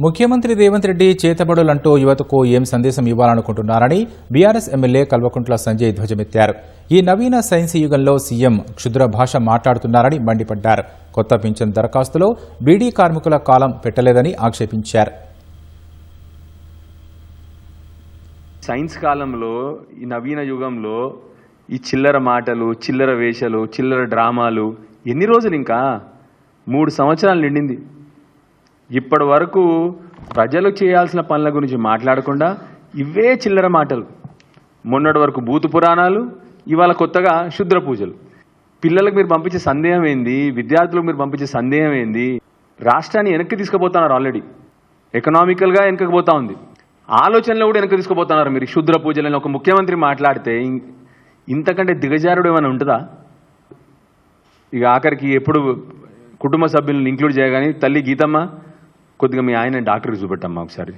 ముఖ్యమంత్రి రేవంత్ రెడ్డి చేతబడులంటూ యువతకు ఏం సందేశం ఇవ్వాలనుకుంటున్నారని బీఆర్ఎస్ ఎమ్మెల్యే కల్వకుంట్ల సంజయ్ ధ్వజమెత్తారు. ఈ నవీన సైన్స్ యుగంలో సీఎం క్షుద్ర భాష మాట్లాడుతున్నారని మండిపడ్డారు. కొత్త పింఛన్ దరఖాస్తులో బీడీ కార్మికుల కాలం పెట్టలేదని ఆక్షేపించారు. సైన్స్ కాలంలో ఈ నవీన యుగంలో ఈ చిల్లర మాటలు, చిల్లర వేషాలు, చిల్లర డ్రామాలు ఎన్ని రోజులు? ఇంకా 3 సంవత్సరాలు నిండింది. ఇప్పటి వరకు ప్రజలు చేయాల్సిన పనుల గురించి మాట్లాడకుండా ఇవే చిల్లర మాటలు. మొన్నటి వరకు భూత పురాణాలు, ఇవాళ కొత్తగా శుద్ర పూజలు. పిల్లలకు మీరు పంపించే సందేహం ఏంది? విద్యార్థులకు మీరు పంపించే సందేహం ఏంది? రాష్ట్రాన్ని వెనక్కి తీసుకుపోతున్నారు. ఆల్రెడీ ఎకనామికల్గా వెనకపోతా ఉంది. ఆలోచనలో కూడా వెనక్కి తీసుకుపోతున్నారు. మీరు శుద్ర పూజలని ఒక ముఖ్యమంత్రి మాట్లాడితే ఇంతకంటే దిగజారుడు ఏమైనా ఉంటుందా? ఇక ఆఖరికి ఎప్పుడు కుటుంబ సభ్యులను ఇంక్లూడ్ చేయగానే తల్లి గీతమ్మ కొద్దిగా మీ ఆయన డాక్టర్కి చూపెట్టమ్మా ఒకసారి.